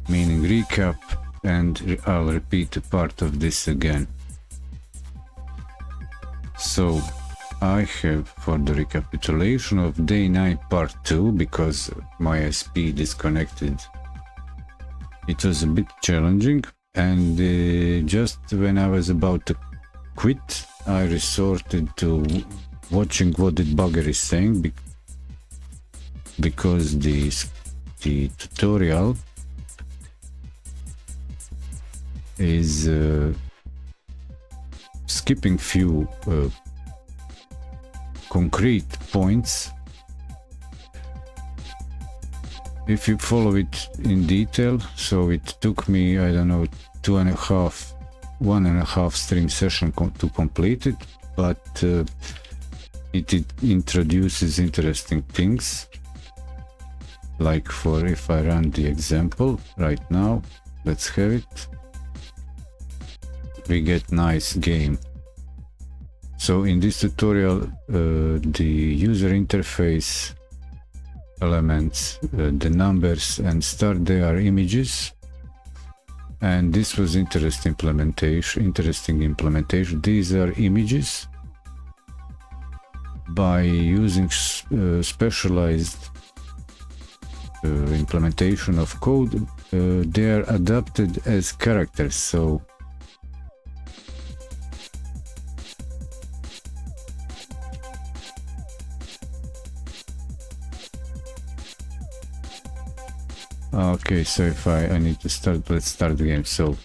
meaning recap, and I'll repeat a part of this again. So I have, for the recapitulation of day 9 part 2, because my SP disconnected, it was a bit challenging, and just when I was about to quit, I resorted to watching what the bugger is saying, because the tutorial is skipping few concrete points. If you follow it in detail, so it took me, I don't know, 1.5 stream session to complete it, but it introduces interesting things. Like for, if I run the example right now, let's have it. We get nice game. So in this tutorial, the user interface elements, the numbers and start, they are images, and this was interesting implementation. These are images. By using specialized implementation of code, they are adapted as characters. So okay, so if I need to start, let's start the game. So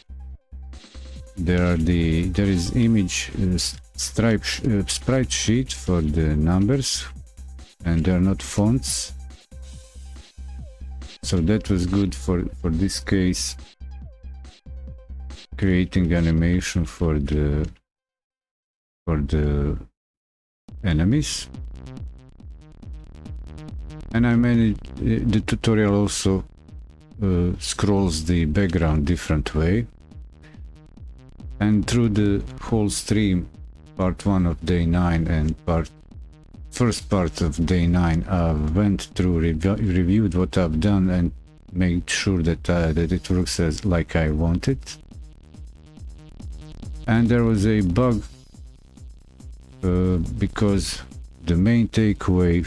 there is image sprite sheet for the numbers, and they are not fonts. So that was good for this case, creating animation for the enemies. And I managed, the tutorial also scrolls the background different way, and through the whole stream, part 1 of day 9 and first part of day 9, I went through, reviewed what I've done, and made sure that it works as like I want it. And there was a bug because the main takeaway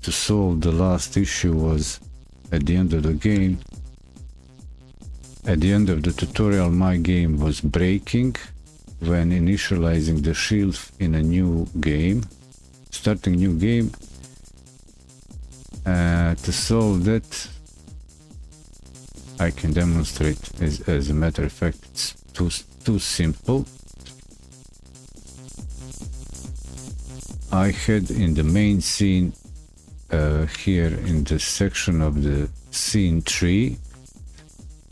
to solve the last issue was at the end of the game. At the end of the tutorial, my game was breaking when initializing the shield in a new game, starting new game. To solve that, I can demonstrate. As a matter of fact, it's too simple. I had in the main scene, here in the section of the scene tree,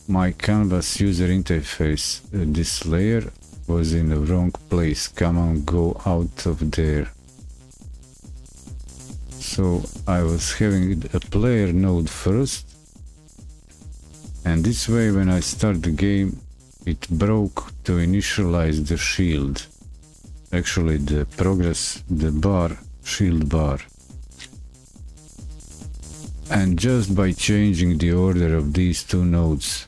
my canvas user interface, this layer was in the wrong place. Come on, go out of there. So I was having a player node first, and this way when I start the game, it broke to initialize the shield. Actually the progress, the bar, shield bar. And just by changing the order of these two nodes,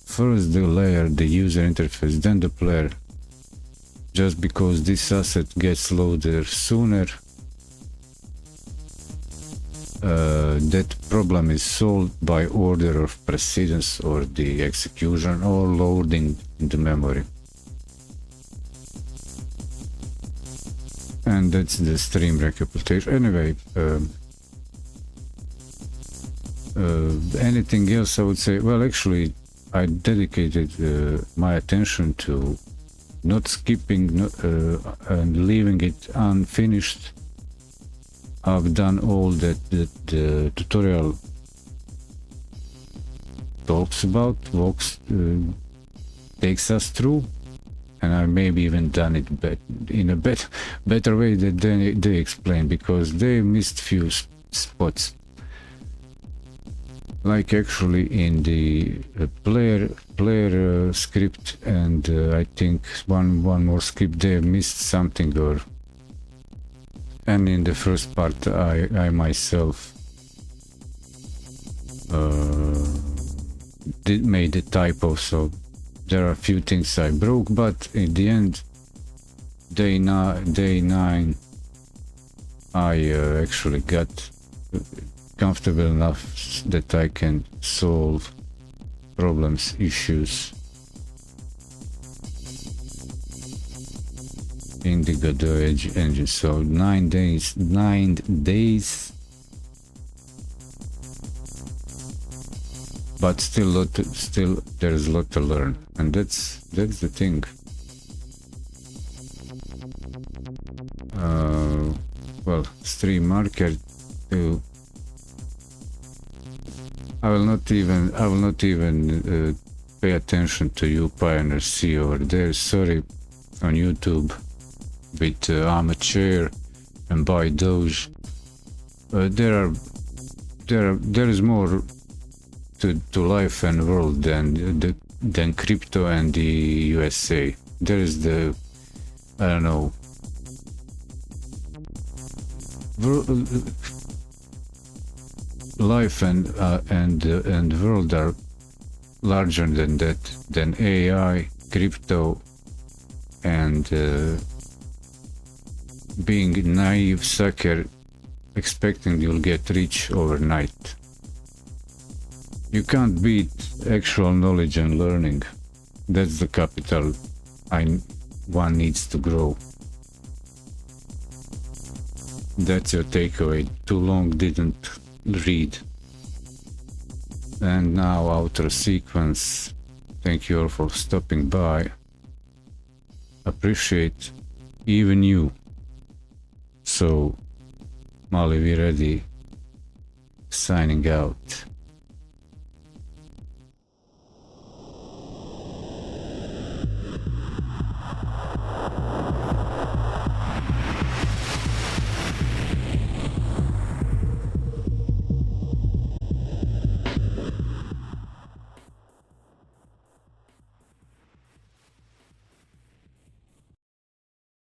first the layer, the user interface, then the player, just because this asset gets loaded sooner, that problem is solved by order of precedence, or the execution or loading in the memory. And that's the stream recapitulation. Anyway, anything else I would say? Well, actually, I dedicated my attention to not skipping and leaving it unfinished. I've done all that the tutorial talks about, takes us through, and I maybe even done it in a better way than they explain, because they missed few spots. Like actually in the player script, and I think one more script they missed something, and in the first part I myself made a typo, so there are a few things I broke, but in the end, day 9, I actually got comfortable enough that I can solve problems, issues in the Godot engine. So 9 days, but still there is a lot to learn, and that's the thing. Well, stream marker. I will not even pay attention to you Pioneer C over there. Sorry, on YouTube with amateur and buy those. There is more to life and world than crypto and the USA. There is the, I don't know, life and world are larger than that, than AI, crypto, and being a naive sucker expecting you'll get rich overnight. You can't beat actual knowledge and learning. That's the capital one needs to grow. That's your takeaway. Too long didn't read. And now outro sequence. Thank you all for stopping by. Appreciate even you. So, Mali, we ready. Signing out.